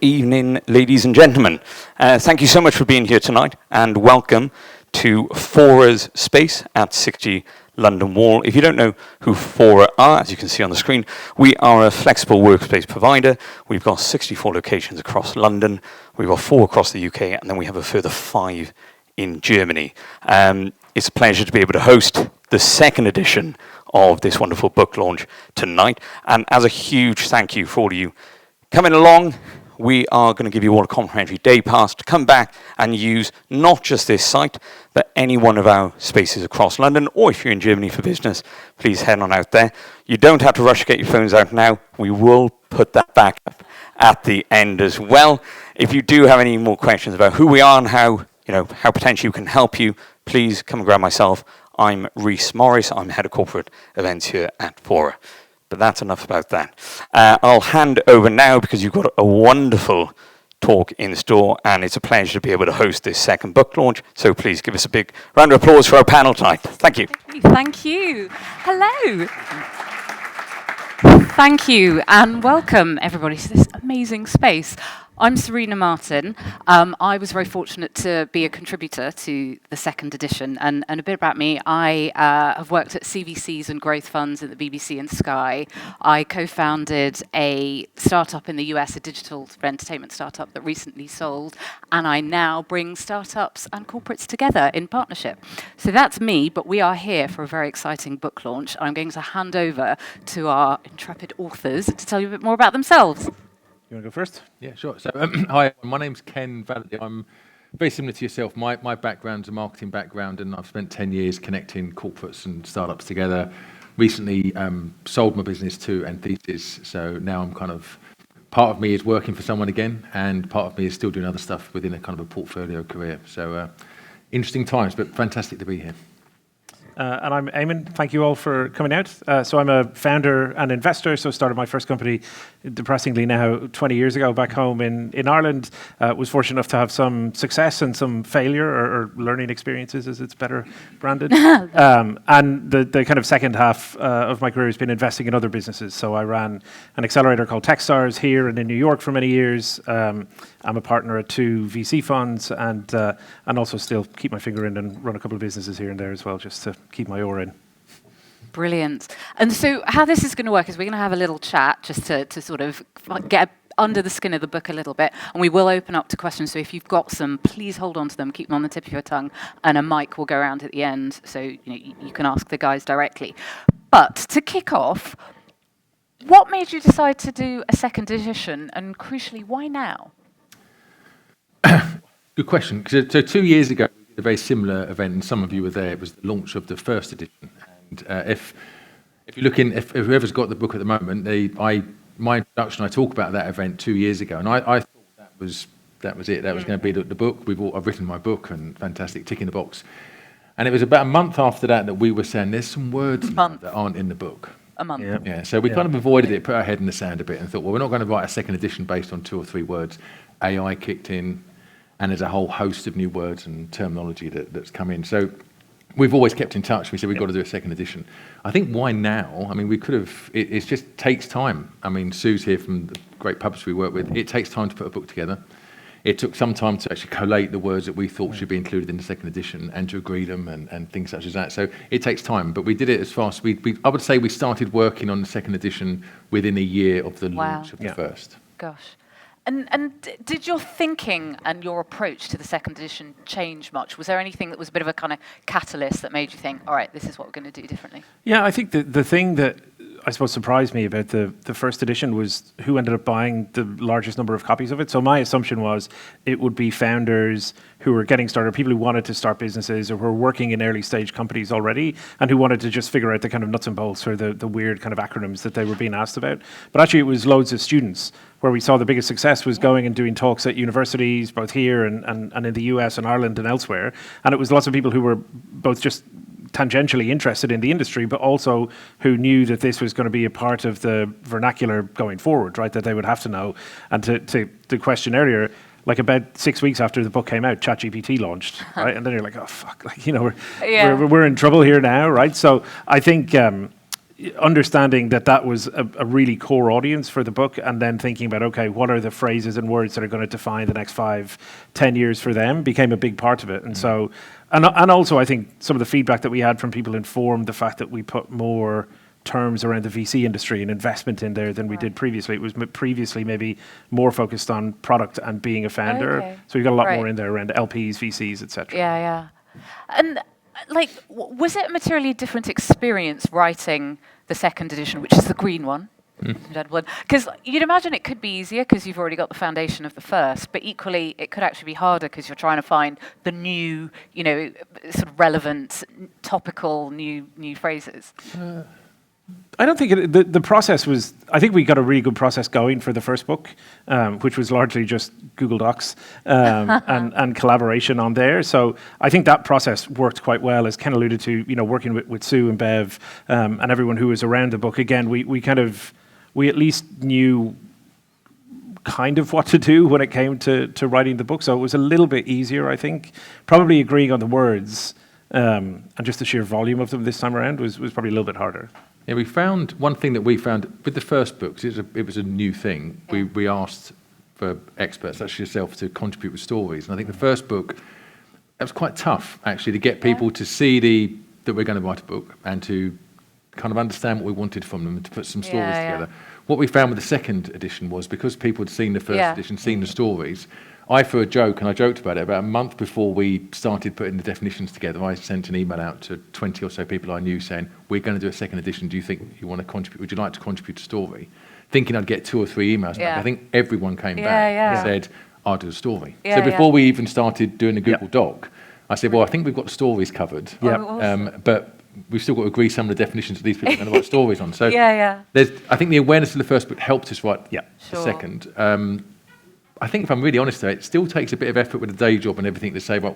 evening, ladies and gentlemen. Thank you so much for being here tonight, and welcome to FORA's space at 60 London Wall. If you don't know who FORA are, as you can see on the screen, we are a flexible workspace provider. We've got 64 locations across London. We've got 4 across the UK, and then we have a further 5 in Germany. It's a pleasure to be able to host the second edition of this wonderful book launch tonight. And as a huge thank you for all of you coming along, we are going to give you all a complimentary day pass to come back and use not just this site, but any one of our spaces across London, or if you're in Germany for business, please head on out there. You don't have to rush to get your phones out now. We will put that back up at the end as well. If you do have any more questions about who we are and how potentially we can help you, please come and grab myself. I'm Rhys Morris. I'm Head of Corporate Events here at FORA. But that's enough about that. I'll hand over now because you've got a wonderful talk in store, and it's a pleasure to be able to host this second book launch. So please give us a big round of applause for our panel tonight. Thank you. Thank you. Hello. Thank you, and welcome everybody to this amazing space. I'm Serena Martin. I was very fortunate to be a contributor to the second edition, and a bit about me. I have worked at CVCs and growth funds at the BBC and Sky. I co-founded a startup in the US, a digital entertainment startup that recently sold, and I now bring startups and corporates together in partnership. So that's me, but we are here for a very exciting book launch. I'm going to hand over to our intrepid authors to tell you a bit more about themselves. You want to go first? Yeah, sure. So, hi, my name's Ken Valady. I'm very similar to yourself. My background's a marketing background, and I've spent 10 years connecting corporates and startups together. Recently sold my business to Anthesis, so now I'm kind of, part of me is working for someone again, and part of me is still doing other stuff within a kind of a portfolio career. So, interesting times, but fantastic to be here. And I'm Eamonn. Thank you all for coming out. So I'm a founder and investor, so started my first company, depressingly now, 20 years ago back home in Ireland. Was fortunate enough to have some success and some failure or learning experiences, as it's better branded. And the kind of second half of my career has been investing in other businesses. So I ran an accelerator called Techstars here and in New York for many years. I'm a partner at 2 VC funds and also still keep my finger in and run a couple of businesses here and there as well, just to keep my oar in. Brilliant. And so how this is going to work is we're going to have a little chat just to sort of get under the skin of the book a little bit, and we will open up to questions. So if you've got some, please hold on to them, keep them on the tip of your tongue, and a mic will go around at the end, so you can ask the guys directly. But to kick off, what made you decide to do a second edition, and crucially, why now? Good question. So 2 years ago, we did a very similar event, and some of you were there. It was the launch of the first edition. And if you look in, if whoever's got the book at the moment, my introduction, I talk about that event 2 years ago, and I thought that was it. That was going to be the book. I've written my book, and fantastic, tick in the box. And it was about a month after that we were saying there's some words that aren't in the book. A month. Yeah. So we kind of avoided it, put our head in the sand a bit, and thought, well, we're not going to write a second edition based on 2 or 3 words. AI kicked in, and there's a whole host of new words and terminology that's come in. So we've always kept in touch. We said we've got to do a second edition. I think why now? I mean, we could have, it just takes time. I mean, Sue's here from the great publisher we work with. It takes time to put a book together. It took some time to actually collate the words that we thought should be included in the second edition and to agree them and things such as that. So it takes time, but we did it as fast. I would say we started working on the second edition within a year of the launch of the first. Gosh. And did your thinking and your approach to the second edition change much? Was there anything that was a bit of a kind of catalyst that made you think, all right, this is what we're going to do differently? Yeah, I think the thing that I suppose surprised me about the first edition was who ended up buying the largest number of copies of it. So my assumption was it would be founders who were getting started, people who wanted to start businesses or who were working in early stage companies already and who wanted to just figure out the kind of nuts and bolts or the weird kind of acronyms that they were being asked about. But actually it was loads of students where we saw the biggest success was going and doing talks at universities, both here and in the US and Ireland and elsewhere. And it was lots of people who were both just tangentially interested in the industry, but also who knew that this was going to be a part of the vernacular going forward, right? That they would have to know. And to the question earlier, like about 6 weeks after the book came out, ChatGPT launched, right? And then you're like, oh fuck, like we're in trouble here now, right? So I think understanding that was a really core audience for the book, and then thinking about, okay, what are the phrases and words that are going to define the next 5-10 years for them, became a big part of it. And so, and also I think some of the feedback that we had from people informed the fact that we put more terms around the VC industry and investment in there than we did previously. It was previously maybe more focused on product and being a founder. Okay. So we've got a lot more in there around LPs, VCs, etc. Yeah. And like, was it a materially different experience writing the second edition, which is the green one? Because you'd imagine it could be easier because you've already got the foundation of the first, but equally it could actually be harder because you're trying to find the new, sort of relevant, topical new phrases. I don't think the process was. I think we got a really good process going for the first book, which was largely just Google Docs and collaboration on there. So I think that process worked quite well, as Ken alluded to. Working with Sue and Bev and everyone who was around the book. Again, we at least knew kind of what to do when it came to writing the book. So it was a little bit easier, I think. Probably agreeing on the words and just the sheer volume of them this time around was probably a little bit harder. Yeah, we found one thing that we found with the first book, 'cause it was a new thing. We asked for experts, such as yourself, to contribute with stories. And I think the first book, it was quite tough, actually, to get people to see that we're going to write a book and to kind of understand what we wanted from them and to put some stories together. What we found with the second edition was, because people had seen the first edition, seen the stories, I, for a joke, and I joked about it, about a month before we started putting the definitions together, I sent an email out to 20 or so people I knew saying, we're going to do a second edition, do you think you want to contribute, would you like to contribute a story? Thinking I'd get 2 or 3 emails back. I think everyone came back and said, I'll do a story. So before we even started doing a Google Doc, I said, well, I think we've got the stories covered, but we've still got to agree some of the definitions that these people are going to write stories on. So I think the awareness of the first book helped us write the second. I think if I'm really honest, though, it still takes a bit of effort with the day job and everything to say, well,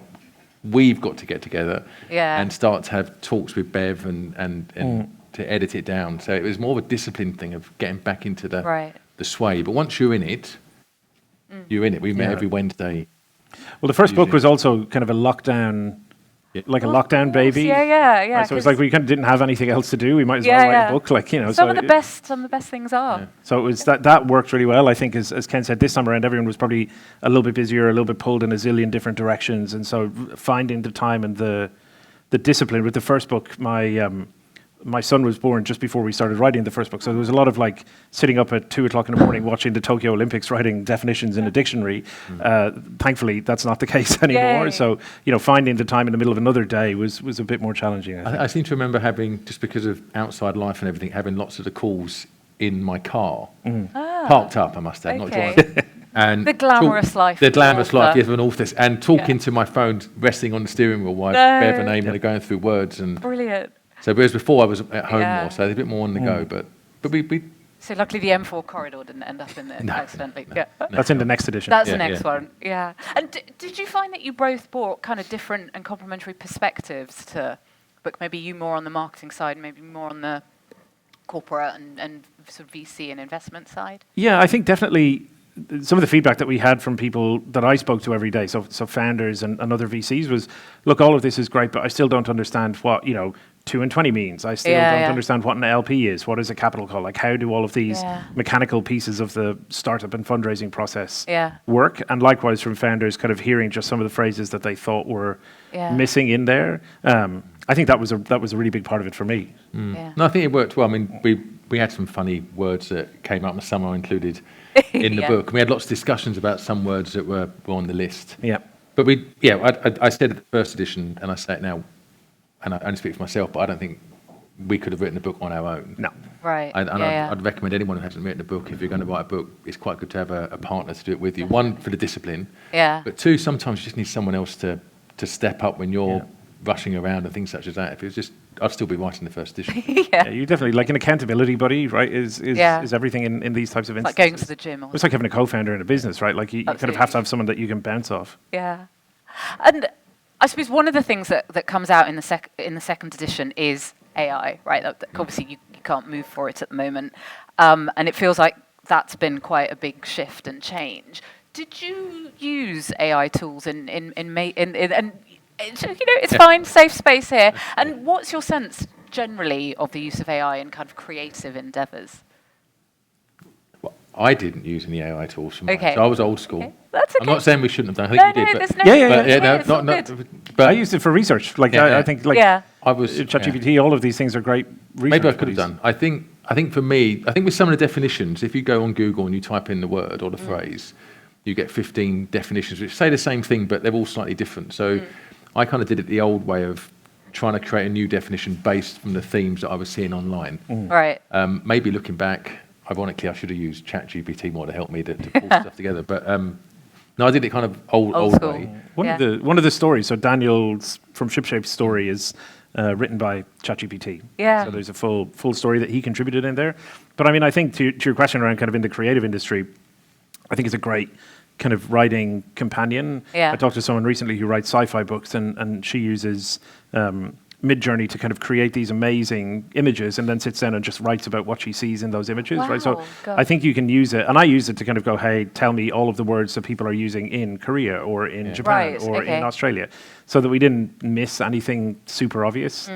we've got to get together and start to have talks with Bev and to edit it down. So it was more of a discipline thing of getting back into the sway. But once you're in it, you're in it. We met every Wednesday. Well, the first book was also kind of a lockdown, like a lockdown baby. Yeah. So it's like we kind of didn't have anything else to do. We might as well write a book, Some of the best things are. So it was that worked really well. I think, as Ken said, this time around, everyone was probably a little bit busier, a little bit pulled in a zillion different directions, and so finding the time and the discipline. With the first book, my son was born just before we started writing the first book, so there was a lot of like sitting up at 2:00 in the morning watching the Tokyo Olympics, writing definitions in a dictionary. Thankfully, that's not the case anymore. Yay. So finding the time in the middle of another day was a bit more challenging. I seem to remember having, just because of outside life and everything, having lots of the calls in my car, parked up, I must add, not driving. And the glamorous life. The glamorous life, yes, of an author. And talking to my phone, resting on the steering wheel while Bev and Eamonn are going through words. And brilliant. So whereas before I was at home more, so there's a bit more on the go. But we. So luckily the M4 corridor didn't end up in there accidentally. No. That's in the next edition. That's the next one. Yeah. And did you find that you both brought kind of different and complementary perspectives to book? Maybe you more on the marketing side, maybe more on the corporate and sort of VC and investment side? Yeah, I think definitely some of the feedback that we had from people that I spoke to every day, so founders and other VCs, was, look, all of this is great, but I still don't understand what 2 and 20 means. I still don't understand what an LP is. What is a capital call? Like, how do all of these mechanical pieces of the startup and fundraising process work? And likewise from founders, kind of hearing just some of the phrases that they thought were missing in there. I think that was a really big part of it for me. No, I think it worked well. I mean, we had some funny words that came up, and some are included in the book. We had lots of discussions about some words that were on the list. Yeah. But I said at the first edition, and I say it now, and I only speak for myself, but I don't think we could have written a book on our own. No. Right. I'd recommend anyone who hasn't written a book, if you're going to write a book, it's quite good to have a partner to do it with you. One, for the discipline. Yeah. But 2, sometimes you just need someone else to step up when you're rushing around and things such as that. If it was just, I'd still be writing the first edition. You definitely, like an accountability buddy, right, is everything in these types of instances. Like going to the gym. It's like having a co-founder in a business, right? Like you kind of have to have someone that you can bounce off. Yeah. And I suppose one of the things that comes out in the second edition is AI, right? Obviously, you can't move for it at the moment, and it feels like that's been quite a big shift and change. Did you use AI tools and it's fine, safe space here. And what's your sense generally of the use of AI in kind of creative endeavours? Well, I didn't use any AI tools for mine, Okay. so I was old school. Okay. That's okay. I'm not saying we shouldn't have done. I think you did, there's but no. Yeah, but, no, it's all not. good. But I used it for research. Like Yeah, I yeah. think like Yeah. I was ChatGPT, all of these things are great research. Maybe I could have buddies. done. I think for me, I think with some of the definitions, if you go on Google and you type in the word or the phrase, you get 15 definitions which say the same thing, but they're all slightly different. So I kind of did it the old way of trying to create a new definition based from the themes that I was seeing online. Right. Maybe looking back, ironically, I should have used ChatGPT more to help me to pull stuff together. But no, I did it kind of old school. way. One of the stories. So Daniel's from Shipshape's story is written by ChatGPT. Yeah. So there's a full story that he contributed in there. But I mean, I think to your question around kind of in the creative industry, I think it's a great kind of writing companion. Yeah. I talked to someone recently who writes sci-fi books, and she uses Midjourney to kind of create these amazing images, and then sits down and just writes about what she sees in those images. Right. So Wow, God. I think you can use it, and I use it to kind of go, hey, tell me all of the words that people are using in Korea or in Japan Right, or okay. in Australia, so that we didn't miss anything super obvious.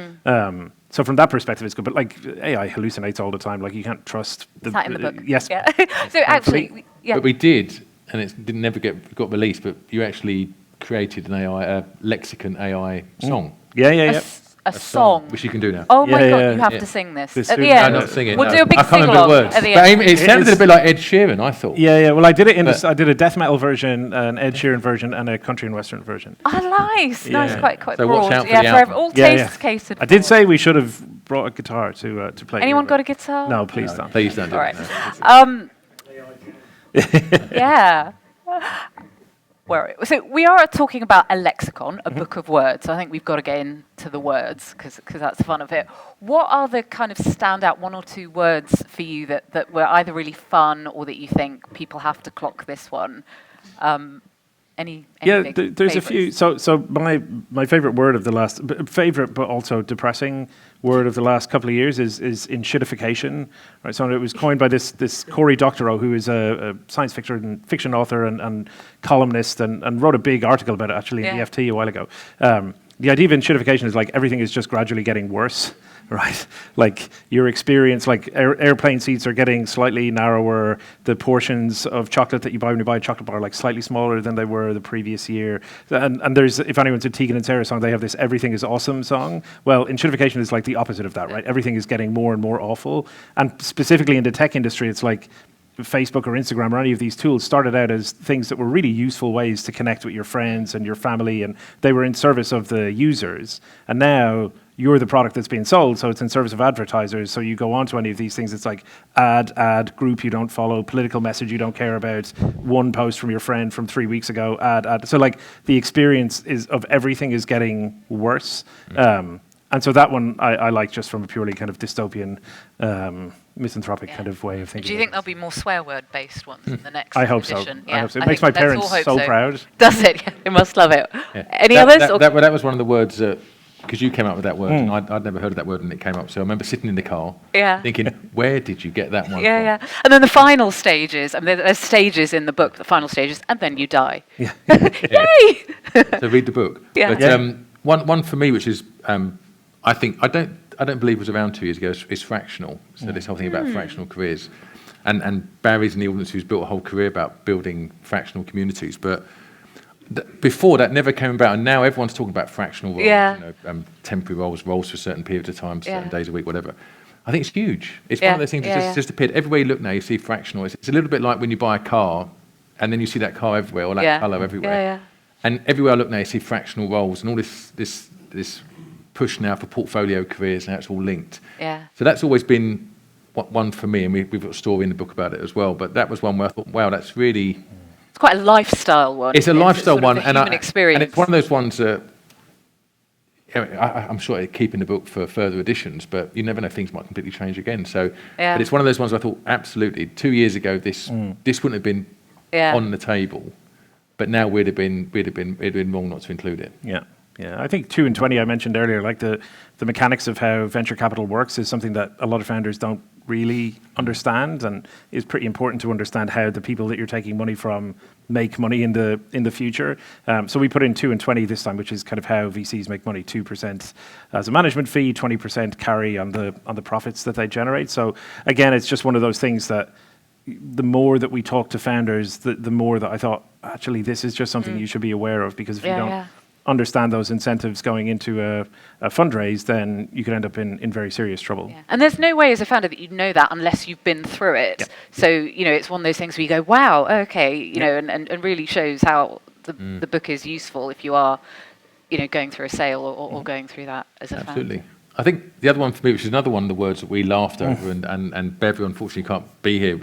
So from that perspective, it's good. But like AI hallucinates all the time. Like you can't trust the. Is that in the book? Yes. Yeah. So actually, yeah. But we did, and it didn't never got released. But you actually created an AI, a Lexicon AI song, Yeah. A song. which you can do now. Oh my Yeah, God, yeah, you have yeah. to sing this This at the is- end. No, not singing. We'll no. do a big I can't remember sing-along the words. at the But end. it sounded a bit like Ed Sheeran, I thought. Yeah. Well, I did it in But- I did a death metal version, an Ed Sheeran version, and a country and western version. Nice, Yeah. quite So broad. watch out for yeah, the for album. all Yeah, tastes catered. I did for. say we should have brought a guitar to play. Anyone here, got a but- guitar? No, please don't. Please don't do All it. right. no. Yeah. So we are talking about a lexicon, a book of words. So I think we've got to get into the words because that's the fun of it. What are the kind of standout one or two words for you that were either really fun or that you think people have to clock this one? Any Yeah, big there's a few. favourites? So my favorite word of the last favorite, but also depressing word of the last couple of years is enshittification. Right. So it was coined by this Cory Doctorow, who is a science fiction author and columnist, and wrote a big article about it actually in the FT a while ago. The idea of enshittification is like everything is just gradually getting worse. Right, like your experience, like airplane seats are getting slightly narrower. The portions of chocolate that you buy when you buy a chocolate bar are like slightly smaller than they were the previous year. And there's, if anyone's a Tegan and Sarah song, they have this "Everything is Awesome" song. Well, enshittification is like the opposite of that, right? Everything is getting more and more awful. And specifically in the tech industry, it's like Facebook or Instagram or any of these tools started out as things that were really useful ways to connect with your friends and your family, and they were in service of the users. And now you're the product that's being sold, so it's in service of advertisers. So you go on to any of these things, it's like ad, group you don't follow, political message you don't care about, one post from your friend from 3 weeks ago, ad. So like the experience is of everything is getting worse. And so that one I like just from a purely kind of dystopian, misanthropic kind of way of thinking. Do you think there'll be more swear word based ones in the next I hope so. edition? I hope so. It I makes think my let's all parents hope so proud. Does it? Yeah, they must love it. Yeah. Any That- others? That was one of the words because you came up with that word, and I'd never heard of that word, and it came up. So I remember sitting in the car, Yeah. thinking, "Where did you get that one from?" Yeah. And then the final stages, I mean, there's stages in the book, the final stages, and then you die. Yeah. Yay! So read the book. Yeah. But Yeah. one for me, which is I think I don't believe it was around 2 years ago. Is fractional. So this whole thing about fractional careers, and Barry's in the audience who's built a whole career about building fractional communities, but. Before that never came about, and now everyone's talking about fractional roles, Yeah. temporary roles for certain periods of time, certain Yeah. days a week, whatever. I think it's huge. It's Yeah. one of those things that just appeared. Everywhere you look now, you see fractional. It's a little bit like when you buy a car, and then you see that car everywhere, or that colour everywhere. Yeah. And everywhere I look now, you see fractional roles, and all this push now for portfolio careers, and how it's all linked. Yeah. So that's always been one for me, and we've got a story in the book about it as well. But that was one where I thought, wow, that's really. It's quite a lifestyle one. It's a lifestyle sort of one, a human experience. and it's one of those ones that I'm sure I keep in the book for further editions, but you never know, things might completely change again. So, Yeah. but it's one of those ones where I thought, absolutely, 2 years ago, this wouldn't have been on the table, but now it'd have been wrong not to include it. Yeah. I think 2 and 20 I mentioned earlier, like the mechanics of how venture capital works is something that a lot of founders don't really understand, and is pretty important to understand how the people that you're taking money from make money in the future. So we put in 2 and 20 this time, which is kind of how VCs make money: 2% as a management fee, 20% carry on the profits that they generate. So again, it's just one of those things that the more that we talk to founders, the more that I thought, actually, this is just something you should be aware of, because if you don't understand those incentives going into a fundraise, then you could end up in very serious trouble. Yeah. And there's no way as a founder that you'd know that unless you've been through it. Yep. So, it's one of those things where you go, wow, okay, and really shows how the book is useful if you are, going through a sale or going through that as a Absolutely. founder. I think the other one for me, which is another one of the words that we laughed over, and Bev, unfortunately can't be here,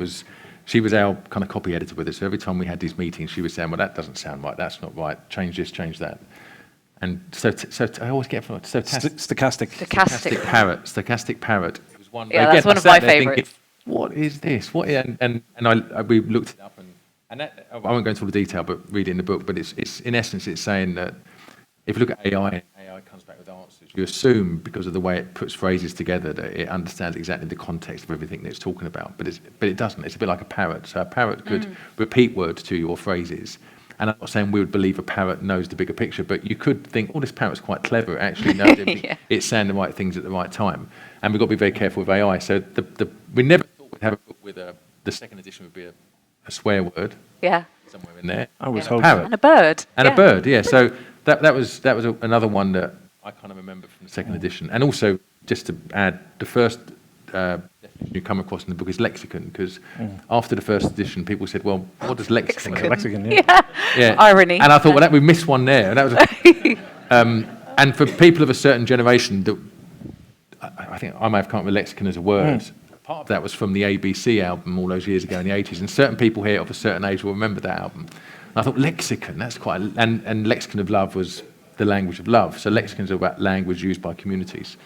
she was our kind of copy editor with us. So every time we had these meetings, she was saying, well, that doesn't sound right, that's not right, change this, change that. And so I always get from Stochastic. Stochastic parrot. It was one. Yeah, that's one of my favourites. What is this? And we looked it up, and that, I won't go into all the detail, but read it in the book. But it's in essence, it's saying that if you look at AI comes back with answers. You assume, because of the way it puts phrases together, that it understands exactly the context of everything that it's talking about. But it doesn't. It's a bit like a parrot. So a parrot could repeat words to you or phrases. And I'm not saying we would believe a parrot knows the bigger picture, but you could think, oh, this parrot's quite clever. It actually knows everything. It's saying the right things at the right time. And we've got to be very careful with AI. So we never thought we'd have a book with the second edition would be a swear word. Yeah. Somewhere in there. I was hoping. And a bird. And a bird, yeah. So that was another one that I kind of remember from the second edition. And also, just to add, the first definition you come across in the book is lexicon, because after the first edition, people said, well, what does lexicon mean? Lexicon, Yeah. Irony. And I thought, well, we missed one there. And that was and for people of a certain generation, I think I may have come up with lexicon as a word. Part of that was from the ABC album all those years ago in the 80s. And certain people here of a certain age will remember that album. And I thought, lexicon, that's quite... And lexicon of love was the language of love. So lexicons are about language used by communities.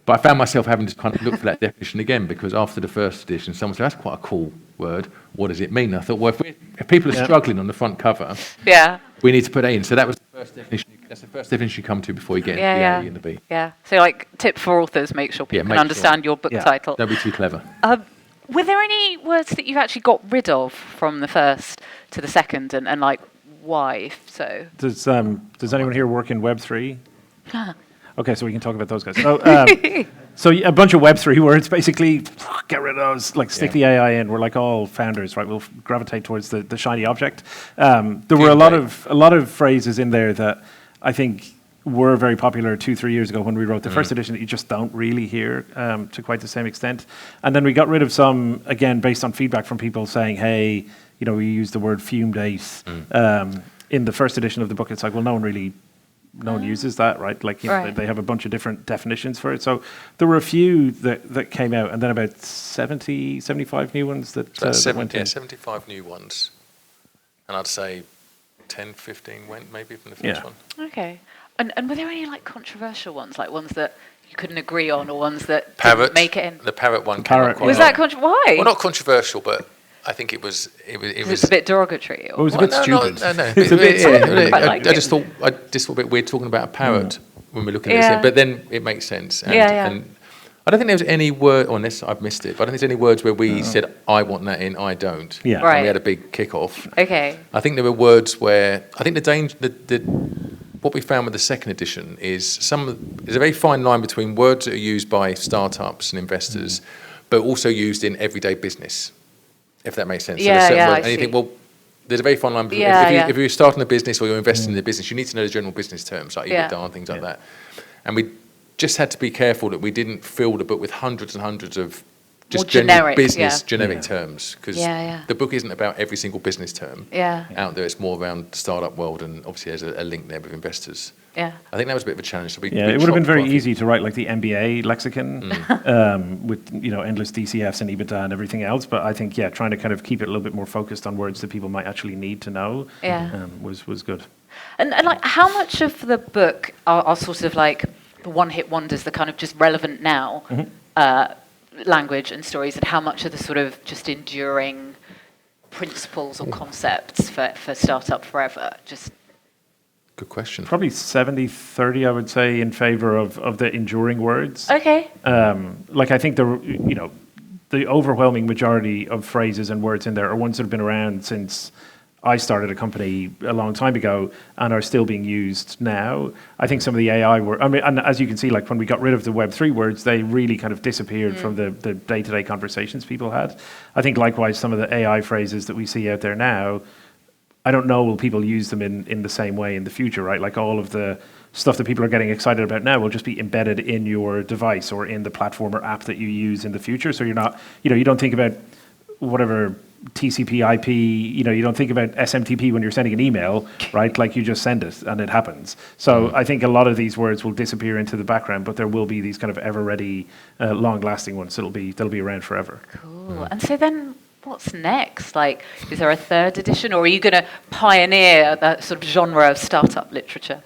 But I found myself having to kind of look for that definition again, because after the first edition, someone said, that's quite a cool word. What does it mean? And I thought, well, if people are struggling on the front cover, we need to put it in. So that was the first definition. That's the first definition you come to before you get into the A and the B. Yeah. So, tip for authors, make sure people can understand your book title. Don't be too clever. Were there any words that you've actually got rid of from the first to the second, and why, if so? Does anyone here work in Web3? Okay, so we can talk about those guys. So a bunch of Web3 words, basically, get rid of those, stick the AI in. We're like all founders, right? We'll gravitate towards the shiny object. There were a lot of phrases in there that I think were very popular 2-3 years ago when we wrote the first edition that you just don't really hear to quite the same extent. And then we got rid of some, again, based on feedback from people saying, hey, we used the word fume date in the first edition of the book. It's like, well, no one uses that, right? They have a bunch of different definitions for it. So there were a few that came out, and then about 70, 75 new ones that went in. 75 new ones. And I'd say 10, 15 went maybe from the first one. Okay. And were there any controversial ones, ones that you couldn't agree on, or ones that Parrot, didn't make it in? The parrot one. Was that why? Well, not controversial, but I think it was a bit derogatory. It was a bit stupid. No. It's a bit. I just thought a bit weird talking about a parrot when we're looking at this, but then it makes sense. And I don't think there was any word, unless I've missed it, but I don't think there's any words where we said, I want that in, I don't. Yeah. Right. And we had a big kick-off. Okay. I think there were words where, I think what we found with the second edition is there's a very fine line between words that are used by startups and investors, but also used in everyday business, if that makes sense. And you think, well, there's a very fine line between if you're starting a business or you're investing in the business, you need to know the general business terms, like EBITDA and things like that. And we just had to be careful that we didn't fill the book with hundreds and hundreds of just generic business, generic terms, because the book isn't about every single business term out there. It's more around the startup world, and obviously there's a link there with investors. Yeah, I think that was a bit of a challenge. So it would have been very easy to write the MBA lexicon with endless DCFs and EBITDA and everything else. But I think trying to kind of keep it a little bit more focused on words that people might actually need to know was good. And how much of the book are sort of the one-hit wonders, the kind of just relevant now language and stories, and how much are the sort of just enduring principles or concepts for Startup Forever? Just good question. Probably 70-30, I would say, in favor of the enduring words. Okay. I think the overwhelming majority of phrases and words in there are ones that have been around since I started a company a long time ago and are still being used now. I think some of the AI words, and as you can see, like when we got rid of the Web3 words, they really kind of disappeared from the day-to-day conversations people had. I think likewise, some of the AI phrases that we see out there now, I don't know will people use them in the same way in the future, right? Like all of the stuff that people are getting excited about now will just be embedded in your device or in the platform or app that you use in the future. So you're not, you don't think about whatever TCP IP, you don't think about SMTP when you're sending an email, right? Like you just send it and it happens. So I think a lot of these words will disappear into the background, but there will be these kind of ever-ready, long-lasting ones that'll be around forever. Cool. And so then what's next? Like, is there a third edition, or are you going to pioneer that sort of genre of startup literature?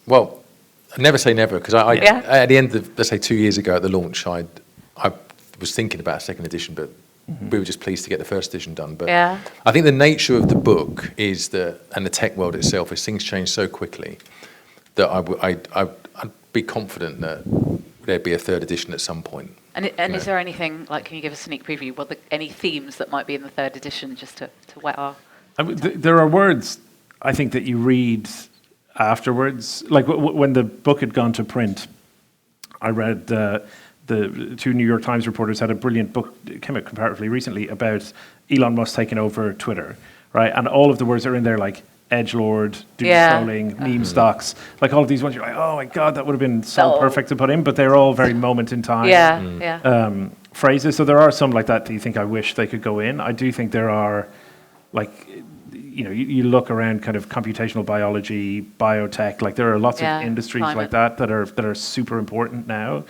Well, I never say never, because at the end of, let's say 2 years ago at the launch, I was thinking about a second edition, but we were just pleased to get the first edition done. But I think the nature of the book is that, and the tech world itself, is things change so quickly that I'd be confident that there'd be a third edition at some point. And is there anything, like, can you give a sneak preview? Any themes that might be in the third edition, just to whet our... There are words, I think, that you read afterwards. Like when the book had gone to print, I read the two New York Times reporters had a brilliant book, it came out comparatively recently, about Elon Musk taking over Twitter, right? And all of the words are in there, like edgelord, doom scrolling, meme stocks, like all of these ones. You're like, oh my god, that would have been so perfect to put in, but they're all very moment in time phrases. So there are some like that you think, I wish they could go in. I do think there are, like, you look around kind of computational biology, biotech, like there are lots of industries like that are super important now.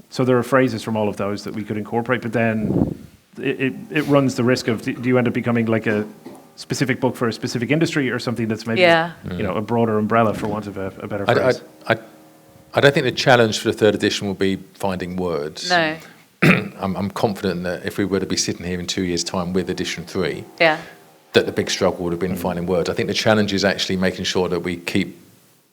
So there are phrases from all of those that we could incorporate, but then it runs the risk of, do you end up becoming like a specific book for a specific industry or something that's maybe a broader umbrella, for want of a better phrase? I don't think the challenge for the third edition will be finding words. No. I'm confident that if we were to be sitting here in 2 years' time with edition 3, that the big struggle would have been finding words. I think the challenge is actually making sure that we keep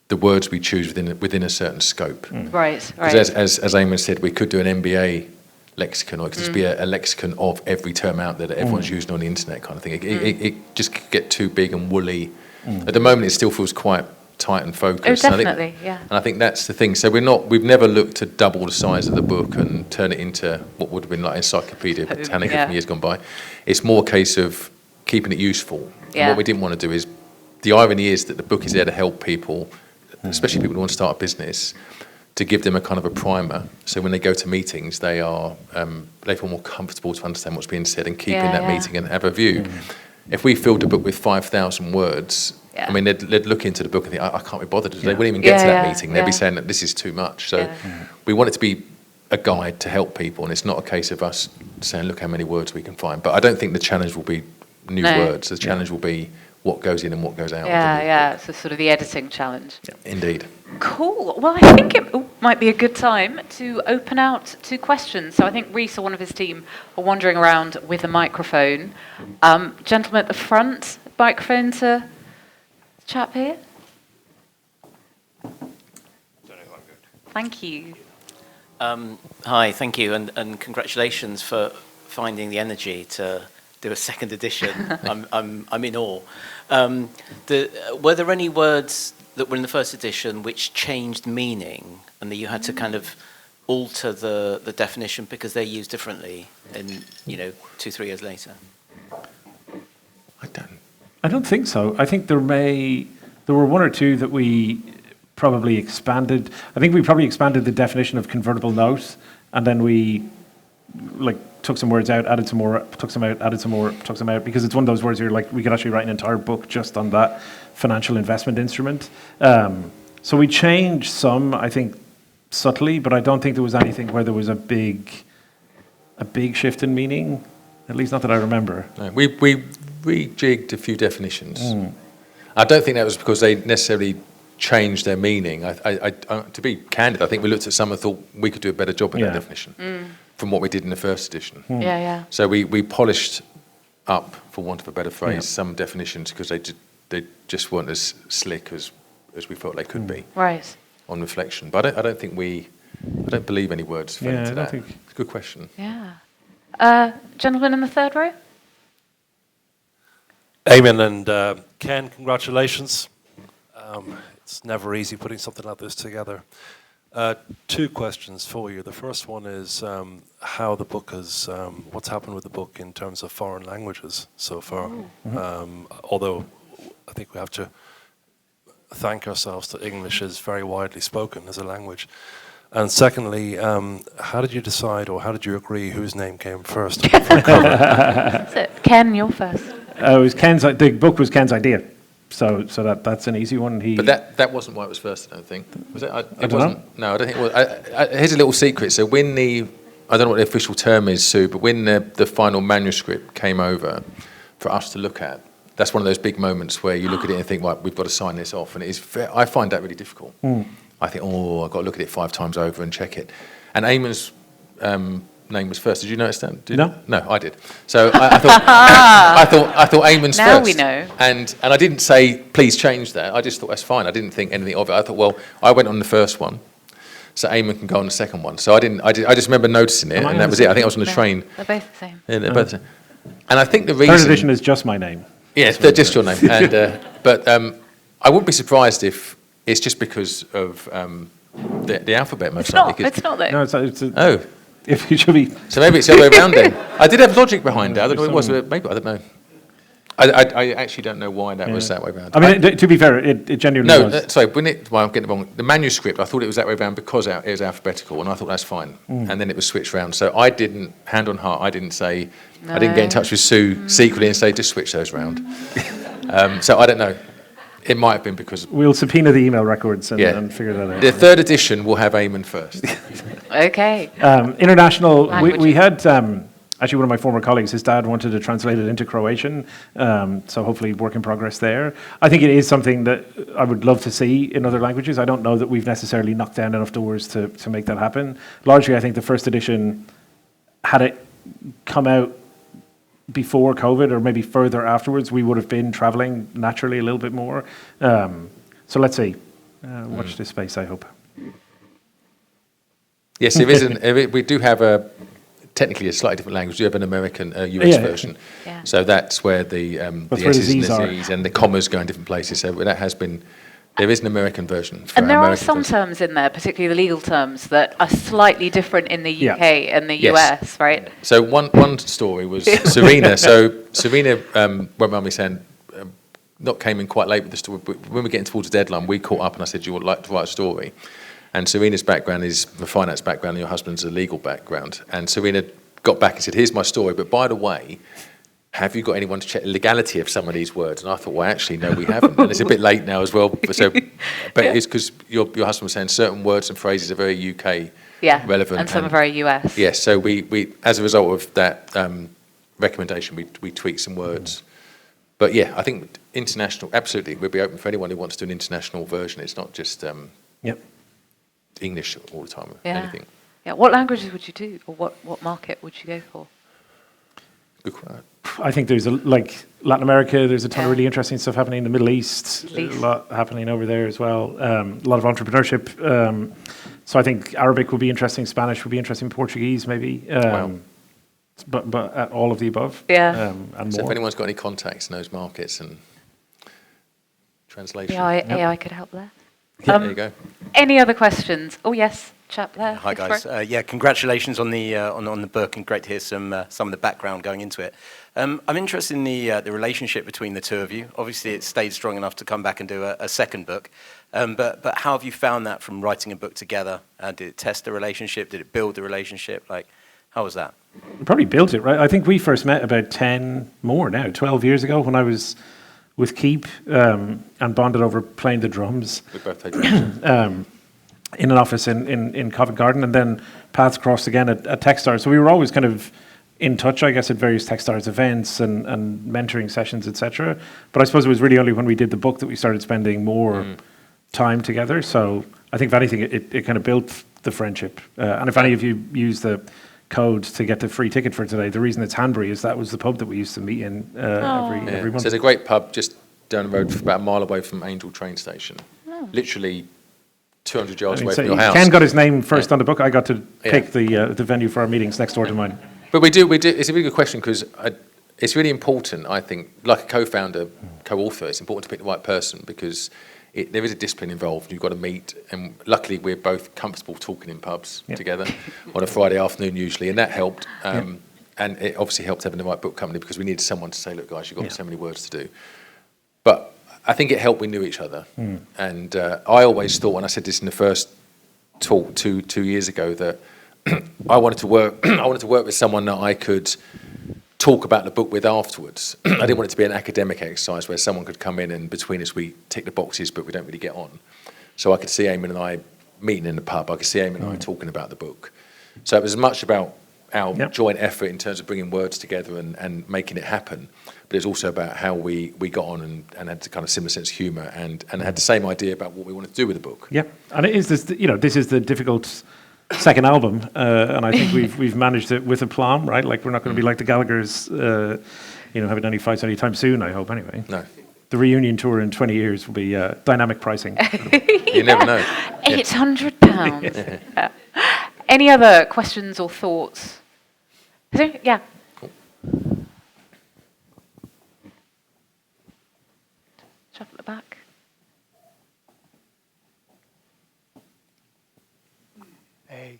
the words we choose within a certain scope. Right. Because as Eamonn said, we could do an MBA lexicon, or it could just be a lexicon of every term out there that everyone's using on the internet, kind of thing. It just could get too big and woolly. At the moment, it still feels quite tight and focused. Oh, definitely, and I think that's the thing. So we've never looked to double the size of the book and turn it into what would have been like Encyclopedia Britannica from years gone by. It's more a case of keeping it useful. And what we didn't want to do is, the irony is that the book is there to help people, especially people who want to start a business, to give them a kind of a primer. So when they go to meetings, they feel more comfortable to understand what's being said and keep in that meeting and have a view. If we filled the book with 5,000 words, I mean, they'd look into the book and think, I can't be bothered. They wouldn't even get to that meeting. They'd be saying that this is too much. So we want it to be a guide to help people, and it's not a case of us saying, look how many words we can find. But I don't think the challenge will be new words. The challenge will be what goes in and what goes out. So sort of the editing challenge. Indeed. Cool. Well, I think it might be a good time to open out to questions. So I think Reese or one of his team are wandering around with a microphone. Gentleman at the front, microphone to the chap here. Thank you. Hi, thank you, and congratulations for finding the energy to do a second edition. I'm in awe. Were there any words that were in the first edition which changed meaning, and that you had to kind of alter the definition because they're used differently in 2-3 years later? I don't think so. I think there were one or two that we probably expanded. I think we probably expanded the definition of convertible note, and then we took some words out, added some more, took some out, added some more, took some out, because it's one of those words where we could actually write an entire book just on that financial investment instrument. So we changed some, I think, subtly, but I don't think there was anything where there was a big shift in meaning, at least not that I remember. No, we rejigged a few definitions. I don't think that was because they necessarily changed their meaning. To be candid, I think we looked at some and thought we could do a better job in that definition from what we did in the first edition. So we polished up, for want of a better phrase, some definitions because they just weren't as slick as we felt they could be. Right. On reflection, but I don't think we I don't believe any words fell into I don't that. think. It's a good question. Yeah. Gentleman in the third row? Eamonn and Ken, congratulations. It's never easy putting something like this together. Two questions for you. The first one is how the book has, what's happened with the book in terms of foreign languages so far. Although I think we have to thank ourselves that English is very widely spoken as a language. And secondly, how did you decide, or how did you agree whose name came first? That's it. Ken, you're first. It was Ken's. The book was Ken's idea, so that's an easy one. But that wasn't why it was first, I don't think. Was it? I don't know. No, I don't think it was. Here's a little secret. So when I don't know what the official term is, Sue, but when the final manuscript came over for us to look at, that's one of those big moments where you look at it and think, right, we've got to sign this off. And I find that really difficult. I think, I've got to look at it 5 times over and check it. And Eamonn's name was first. Did you notice that? No. No, I did. So I thought I thought Eamon's Now first. we know. And I didn't say, please change that. I just thought that's fine. I didn't think anything of it. I thought, well, I went on the first one, so Eamonn can go on the second one. So I just remember noticing it, and that was it. I think I was on the train. They're both the same. Yeah, they're both the same. And I think the reason... Third edition is just my name. Yes, they're just your name. And, but I wouldn't be surprised if it's just because of the alphabet, most likely. It's not though. No, it's Oh, if it should be. so maybe it's the other way around then. I did have logic behind it. I don't know what it was. Maybe, I don't know. I actually don't know why that was that way around. I mean, to be fair, it genuinely was. Sorry, I'm getting it wrong. The manuscript, I thought it was that way around because it was alphabetical, and I thought that's fine. And then it was switched around. So I didn't, hand on heart, I didn't get in touch with Sue secretly and say, just switch those around. So I don't know. It might have been because... We'll subpoena the email records and figure that out. The third edition will have Eamonn first. Okay. International, we Languages. had... actually, one of my former colleagues, his dad wanted to translate it into Croatian, so hopefully work in progress there. I think it is something that I would love to see in other languages. I don't know that we've necessarily knocked down enough doors to make that happen. Largely, I think the first edition, had it come out before COVID or maybe further afterwards, we would have been traveling naturally a little bit more. So let's see. Watch this space, I hope. Yes, there is we do have technically a slightly different language. You have an American, US version. Yeah. So that's where the That's where the S's and Z's the are. Z's and the commas go in different places. So that has been, there is an American version. For And there American are some version. terms in there, particularly the legal terms, that are slightly different in the UK and the Yes. US, right? So one story was Serena. So Serena, won't mind me saying, came in quite late with the story, but when we were getting towards the deadline, we caught up and I said, you would like to write a story? And Serena's background is the finance background and your husband's a legal background. And Serena got back and said, here's my story, but by the way, have you got anyone to check the legality of some of these words? And I thought, well, actually, no, we haven't. And it's a bit late now as well. But it's because your husband was saying certain words and phrases are very UK relevant. And some are very US. Yes, so we as a result of that recommendation, we tweaked some words. But yeah, I think international, absolutely, we'll be open for anyone who wants to do an international version. It's not just English all the time, anything. Yeah. What languages would you do, or what market would you go for? Good question. I think there's Latin America, there's a ton of really interesting stuff happening in the Middle East, a lot happening over there as well, a lot of entrepreneurship. So I think Arabic would be interesting, Spanish would be interesting, Portuguese maybe, but at all of the above. Yeah. And So if more. anyone's got any contacts in those markets and translation. AI could help there. There you go. Any other questions? Oh yes, chap there. Hi Go guys. for it. Yeah, congratulations on the book, and great to hear some of the background going into it. I'm interested in the relationship between the two of you. Obviously, it stayed strong enough to come back and do a second book. But how have you found that from writing a book together? Did it test the relationship? Did it build the relationship? How was that? We probably built it, right? I think we first met about 12 years ago when I was with Keep and bonded over playing the drums. We both played drums. In an office in Covent Garden, and then paths crossed again at Techstars. So we were always kind of in touch, I guess, at various Techstars events and mentoring sessions, etc. But I suppose it was really only when we did the book that we started spending more time together. So I think, if anything, it kind of built the friendship. And if any of you use the code to get the free ticket for today, the reason it's Hanbury is that was the pub that we used to meet in every month. So there's a great pub just down the road, about a mile away from Angel train station. Literally 200 yards I mean, away so from your house. Ken got his name first Yeah. on the book. I got to Yeah. pick the venue for our meetings next door to mine. But we do. It's a really good question because it's really important. I think, like a co-founder, co-author, it's important to pick the right person because there is a discipline involved. You've got to meet, and luckily we're both comfortable talking in pubs together on a Friday afternoon usually, and that helped. And it obviously helped having the right book company because we needed someone to say, "Look, guys, you've got so many words to do." But I think it helped we knew each other, and I always thought, and I said this in the first talk 2 years ago, that I wanted to work. I wanted to work with someone that I could talk about the book with afterwards. I didn't want it to be an academic exercise where someone could come in and between us we tick the boxes, but we don't really get on. So I could see Eamonn and I meeting in the pub. I could see Eamonn and I talking about the book. So it was as much about our joint effort in terms of bringing words together and making it happen, but it's also about how we got on and had the kind of similar sense of humour and had the same idea about what we wanted to do with the book. Yeah, and it is this. This is the difficult second album, and I think we've managed it with aplomb, right? Like we're not going to be like the Gallaghers, having any fights anytime soon. I hope, anyway. No. The reunion tour in 20 years will be dynamic pricing. You never know. £800. Any other questions or thoughts? Yeah. Cool. Shut at the back. Hey,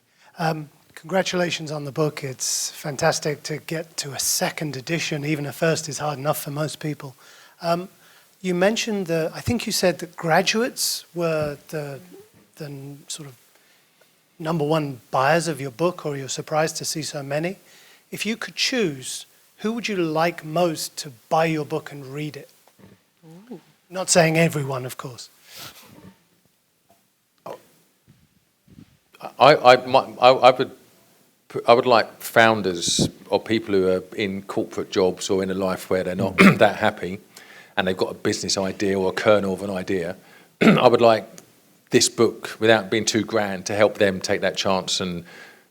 congratulations on the book. It's fantastic to get to a second edition. Even a first is hard enough for most people. You mentioned I think you said that graduates were the sort of number one buyers of your book, or you're surprised to see so many. If you could choose, who would you like most to buy your book and read it? Ooh. Not saying everyone, of course. I would like founders or people who are in corporate jobs or in a life where they're not that happy and they've got a business idea or a kernel of an idea. I would like this book, without being too grand, to help them take that chance and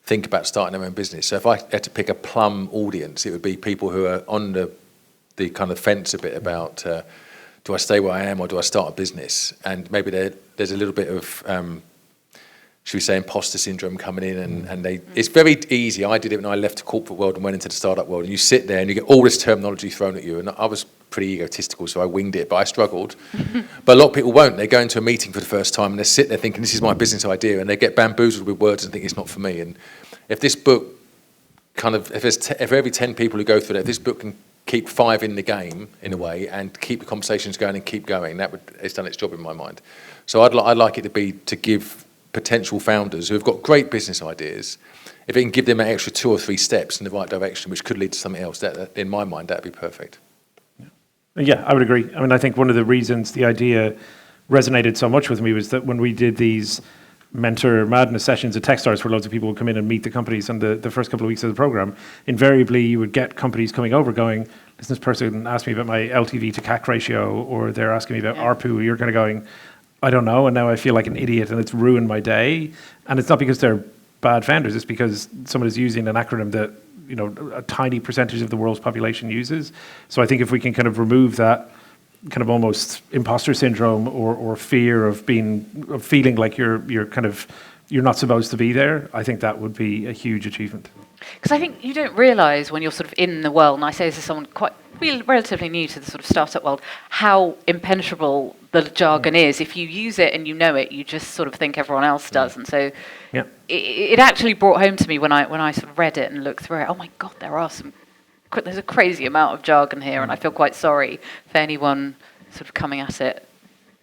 think about starting their own business. So if I had to pick a plum audience, it would be people who are on the kind of fence a bit about do I stay where I am or do I start a business? And maybe there's a little bit of should we say imposter syndrome coming in and it's very easy. I did it when I left the corporate world and went into the startup world, and you sit there and you get all this terminology thrown at you, and I was pretty egotistical, so I winged it, but I struggled. But a lot of people won't. They go into a meeting for the first time and they sit there thinking, this is my business idea, and they get bamboozled with words and think it's not for me. And if this book if every 10 people who go through that, if this book can keep 5 in the game in a way and keep the conversations going and keep going, it's done its job in my mind. So I'd like it to give potential founders who have got great business ideas, if it can give them an extra 2 or 3 steps in the right direction, which could lead to something else, that in my mind, that'd be perfect. Yeah, I would agree. I mean, I think one of the reasons the idea resonated so much with me was that when we did these mentor madness sessions at Techstars where loads of people would come in and meet the companies and the first couple of weeks of the program, invariably you would get companies coming over going, this person asked me about my LTV to CAC ratio, or they're asking me about ARPU. You're kind of going, I don't know, and now I feel like an idiot and it's ruined my day. And it's not because they're bad founders, it's because someone is using an acronym that a tiny percentage of the world's population uses. So I think if we can kind of remove that kind of almost imposter syndrome or fear of feeling like you're not supposed to be there, I think that would be a huge achievement. Because I think you don't realise when you're sort of in the world, and I say this as someone relatively new to the sort of startup world, how impenetrable the jargon is. If you use it and you know it, you just sort of think everyone else does. And so it actually brought home to me when I sort of read it and looked through it, oh my God, there's a crazy amount of jargon here, and I feel quite sorry for anyone sort of coming at it.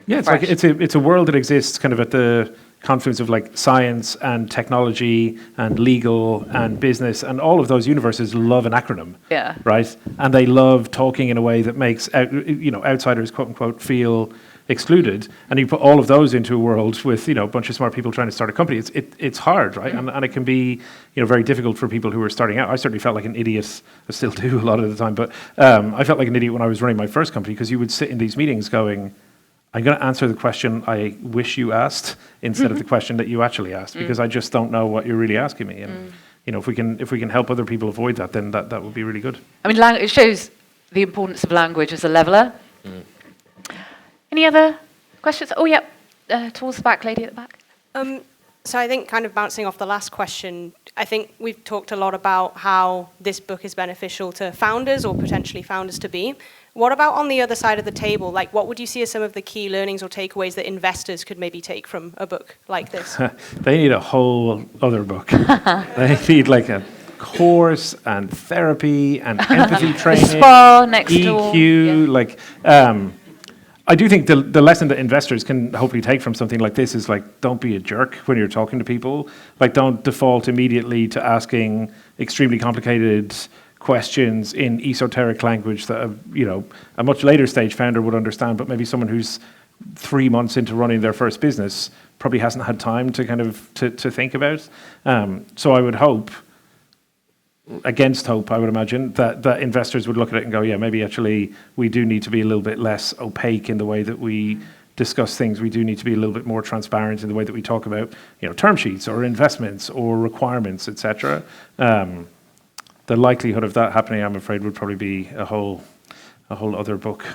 Yeah, it's like it's a world that exists kind of at the confluence of like science and technology and legal and business, and all of those universes love an acronym. Yeah. Right? And they love talking in a way that makes outsiders, quote unquote, feel excluded. And you put all of those into a world with a bunch of smart people trying to start a company. It's hard, right? And it can be very difficult for people who are starting out. I certainly felt like an idiot. I still do a lot of the time, but I felt like an idiot when I was running my first company, because you would sit in these meetings going, I'm going to answer the question I wish you asked instead of the question that you actually asked, because I just don't know what you're really asking me. And if we can help other people avoid that, then that would be really good. I mean, it shows the importance of language as a leveler. Any other questions? Oh, yeah, towards the back, lady at the back. So I think kind of bouncing off the last question, I think we've talked a lot about how this book is beneficial to founders or potentially founders to be. What about on the other side of the table? Like, what would you see as some of the key learnings or takeaways that investors could maybe take from a book like this? They need a whole other book. They need like a course and therapy and empathy training, spa next door. EQ, Yeah. like. I do think the lesson that investors can hopefully take from something like this is like, don't be a jerk when you're talking to people. Like, don't default immediately to asking extremely complicated questions in esoteric language that a much later stage founder would understand, but maybe someone who's 3 months into running their first business probably hasn't had time to kind of to think about. So I would hope, against hope, I would imagine, that investors would look at it and go, yeah, maybe actually we do need to be a little bit less opaque in the way that we discuss things. We do need to be a little bit more transparent in the way that we talk about, term sheets or investments or requirements, etc. The likelihood of that happening, I'm afraid, would probably be a whole other book.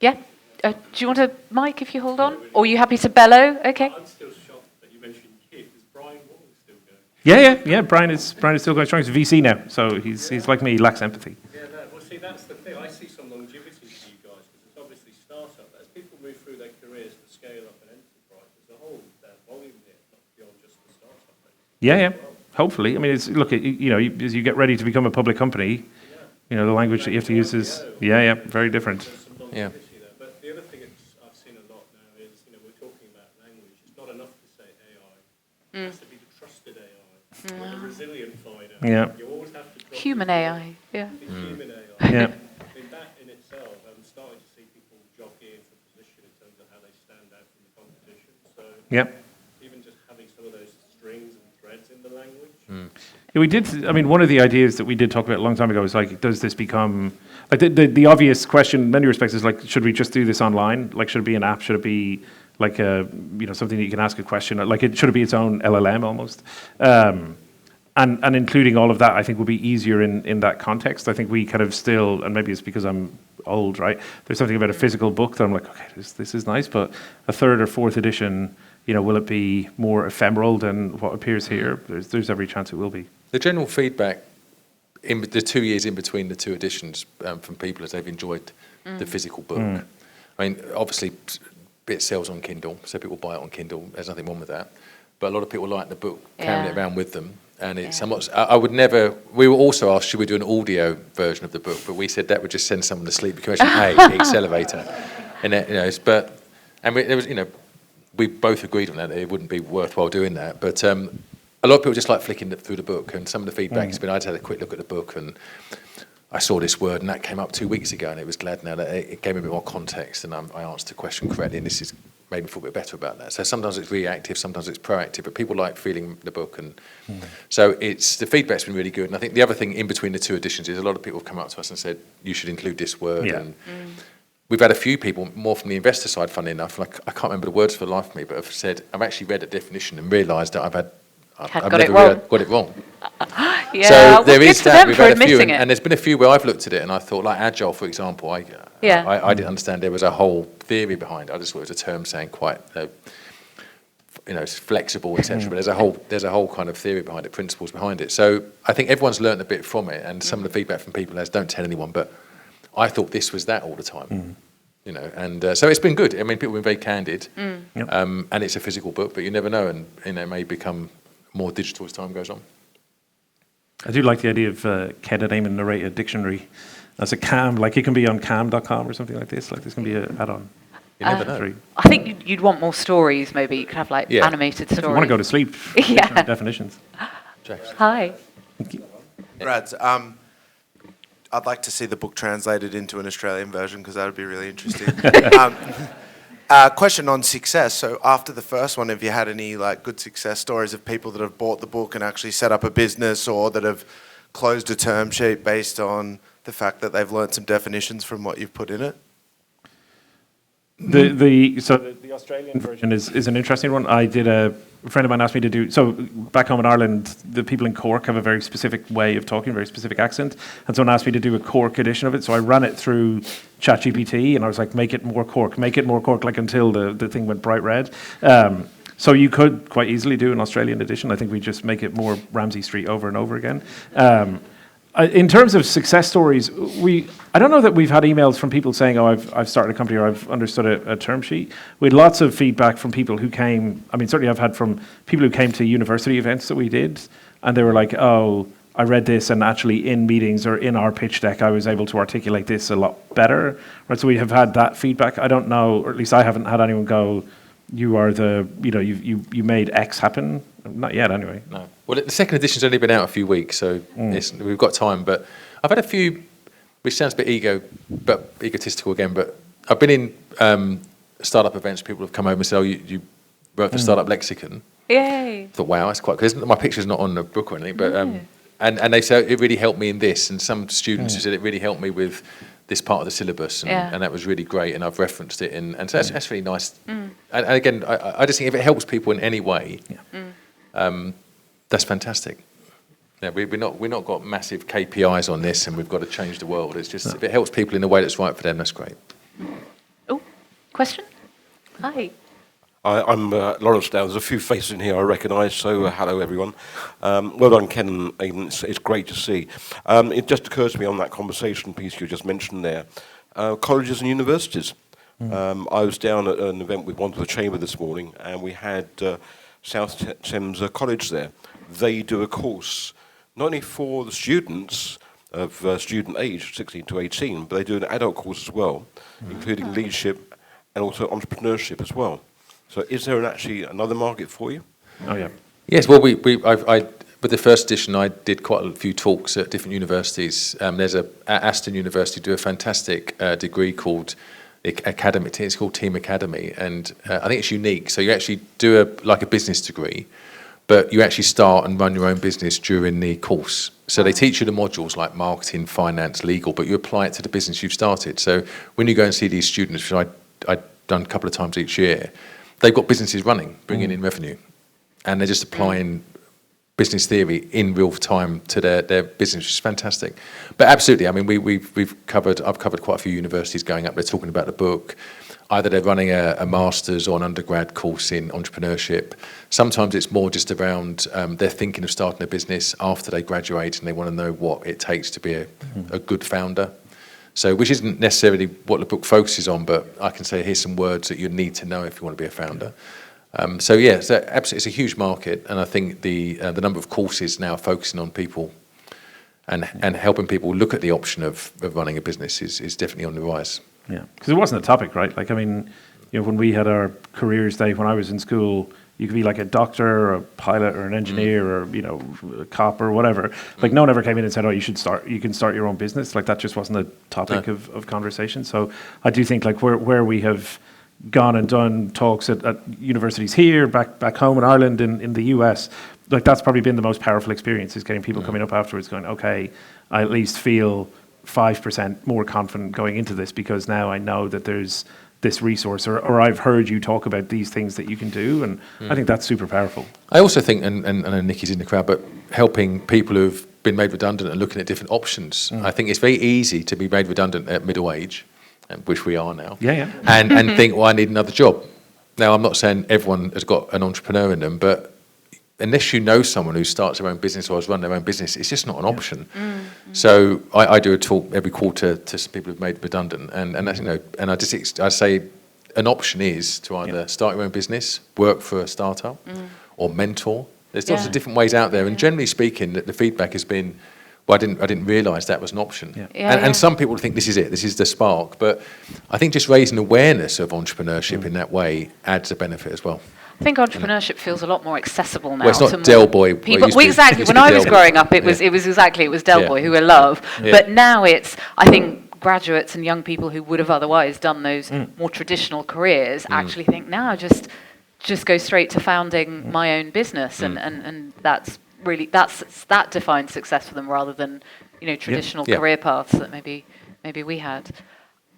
Yeah. Do you want a mic if you hold on? Or are you happy to bellow? Okay. I'm still shocked that you mentioned Kit. Is Brian Wall still going? Yeah. Brian is still going strong. He's a VC now, so he's like me. He lacks empathy. Yeah, no. Well, see, that's the thing. I see some longevity for you guys because it's obviously startup. As people move through their careers to scale up an enterprise, there's a whole volume there, not beyond just the startup. Yeah. Hopefully, I mean, as you get ready to become a public company, the language that you have to use is very different. Yeah. But the other thing I've seen a lot now is, we're talking about language. It's not enough to say AI. It has to be the trusted AI, or the resilient finder. Yeah. You always have to trust Human AI. Yeah. the human AI. Yeah. In that in itself, I'm starting to see people jockeying for position in terms of how they stand out from the competition. So even just having some of those strings and threads in the language. Yeah, we did. I mean, one of the ideas that we did talk about a long time ago was like, does this become like the obvious question in many respects is like, should we just do this online? Like, should it be an app? Should it be like a something that you can ask a question? Like, should it be its own LLM almost? And including all of that, I think would be easier in that context. I think we kind of still, and maybe it's because I'm old, right? There's something about a physical book that I'm like, okay, this is nice, but a third or fourth edition, will it be more ephemeral than what appears here? There's every chance it will be. The general feedback in the 2 years in between the two editions from people is they've enjoyed the physical book. I mean, obviously, it sells on Kindle, so people buy it on Kindle. There's nothing wrong with that. But a lot of people like the book, carrying it around with them. And it's somewhat. I would never. We were also asked, should we do an audio version of the book? But we said that would just send someone to sleep. You can actually pay the accelerator, and there was, we both agreed on that. It wouldn't be worthwhile doing that. But a lot of people just like flicking through the book, and some of the feedback has been, I'd had a quick look at the book, and I saw this word, and that came up 2 weeks ago, and it was glad now that it gave me a bit more context, and I answered the question correctly, and this is made me feel a bit better about that. So sometimes it's reactive, sometimes it's proactive, but people like feeling the book, and so the feedback's been really good. And I think the other thing in between the two editions is a lot of people have come up to us and said, you should include this word. And we've had a few people, more from the investor side, funnily enough, like I can't remember the words for the life of me, but have said, I've actually read a definition and realised that I've got it wrong. Yeah, so there is that. We've had a few, it. and there's been a few where I've looked at it and I thought, like Agile, for example, I didn't understand there was a whole theory behind it. I just thought it was a term saying quite, it's flexible, etc. But there's a whole kind of theory behind it, principles behind it. So I think everyone's learned a bit from it, and some of the feedback from people is, don't tell anyone, but I thought this was that all the time. And so it's been good. I mean, people have been very candid, and it's a physical book, but you never know, and it may become more digital as time goes on. I do like the idea of Ken and Eamonn narrate a dictionary as a cam, like it can be on cam.com or something like this. Like this can be an add-on. You never know. I think you'd want more stories. Maybe you could have like animated stories. If you want to go to sleep, definitions. James. Hi. Thank you. Brad, I'd like to see the book translated into an Australian version because that would be really interesting. Question on success. So after the first one, have you had any good success stories of people that have bought the book and actually set up a business, or that have closed a term sheet based on the fact that they've learned some definitions from what you've put in it? The Australian version is an interesting one. I did a friend of mine asked me to do, so back home in Ireland, the people in Cork have a very specific way of talking, a very specific accent, and someone asked me to do a Cork edition of it, so I ran it through ChatGPT, and I was like, make it more Cork, like until the thing went bright red. So you could quite easily do an Australian edition. I think we just make it more Ramsey Street over and over again. In terms of success stories, I don't know that we've had emails from people saying, oh, I've started a company or I've understood a term sheet. We had lots of feedback from people who came, certainly I've had from people who came to university events that we did, and they were like, oh, I read this, and actually in meetings or in our pitch deck, I was able to articulate this a lot better. Right, so we have had that feedback. I don't know, or at least I haven't had anyone go, you are you made X happen. Not yet, anyway. No. Well, the second edition's only been out a few weeks, so we've got time. But I've had a few, which sounds a bit egotistical again, but I've been in startup events. People have come over and said, oh, you wrote for Startup Lexicon. Yay. I thought, wow, that's quite good. My picture's not on the book or anything, but and they said it really helped me in this. And some students said it really helped me with this part of the syllabus, and that was really great, and I've referenced it, and so that's really nice. And again, I just think if it helps people in any way, that's fantastic. Yeah, we're not got massive KPIs on this, and we've got to change the world. It's just if it helps people in a way that's right for them, that's great. Oh, question? Hi. I'm Lawrence now. There's a few faces in here I recognise, so hello everyone. Well done, Ken and Eamonn. It's great to see. It just occurs to me on that conversation piece you just mentioned there, colleges and universities. I was down at an event with one of the Chamber this morning, and we had South Thames College there. They do a course, not only for the students of student age, 16 to 18, but they do an adult course as well, including leadership and also entrepreneurship as well. So is there actually another market for you? Oh, yeah. Yes, well, with the first edition, I did quite a few talks at different universities. There's at Aston University do a fantastic degree called Academy. It's called Team Academy, and I think it's unique. So you actually do a business degree, but you actually start and run your own business during the course. So they teach you the modules like marketing, finance, legal, but you apply it to the business you've started. So when you go and see these students, which I've done a couple of times each year, they've got businesses running, bringing in revenue, and they're just applying business theory in real time to their business, which is fantastic. But absolutely, I mean, I've covered quite a few universities going up there talking about the book. Either they're running a master's or an undergrad course in entrepreneurship. Sometimes it's more just around they're thinking of starting a business after they graduate, and they want to know what it takes to be a good founder. So, which isn't necessarily what the book focuses on, but I can say here's some words that you need to know if you want to be a founder. So absolutely, it's a huge market, and I think the number of courses now focusing on people and helping people look at the option of running a business is definitely on the rise. Yeah, because it wasn't a topic, right? Like, I mean, when we had our careers day when I was in school, you could be like a doctor or a pilot or an engineer or a cop or whatever. Like, no one ever came in and said, "Oh, you can start your own business." Like, that just wasn't a topic of conversation. So I do think like where we have gone and done talks at universities here, back home in Ireland, in the US, like that's probably been the most powerful experience, is getting people coming up afterwards going, okay, I at least feel 5% more confident going into this because now I know that there's this resource, or I've heard you talk about these things that you can do, and I think that's super powerful. I also think, and I know Nicky's in the crowd, but helping people who've been made redundant and looking at different options. I think it's very easy to be made redundant at middle age, which we are now, and think, well, I need another job. Now, I'm not saying everyone has got an entrepreneur in them, but unless you know someone who starts their own business or has run their own business, it's just not an option. So I do a talk every quarter to some people who've made redundant, and I say an option is to either start your own business, work for a startup, or mentor. There's lots of different ways out there, and generally speaking, the feedback has been, well, I didn't realise that was an option. And some people think this is it, this is the spark, but I think just raising awareness of entrepreneurship in that way adds a benefit as well. I think entrepreneurship feels a lot more accessible now. Well, it's not Del Boy. People. Exactly. When I was growing up, it was Del Boy, who I love. But now it's, I think, graduates and young people who would have otherwise done those more traditional careers actually think, now just go straight to founding my own business, and that's really that defines success for them rather than traditional career paths that maybe we had.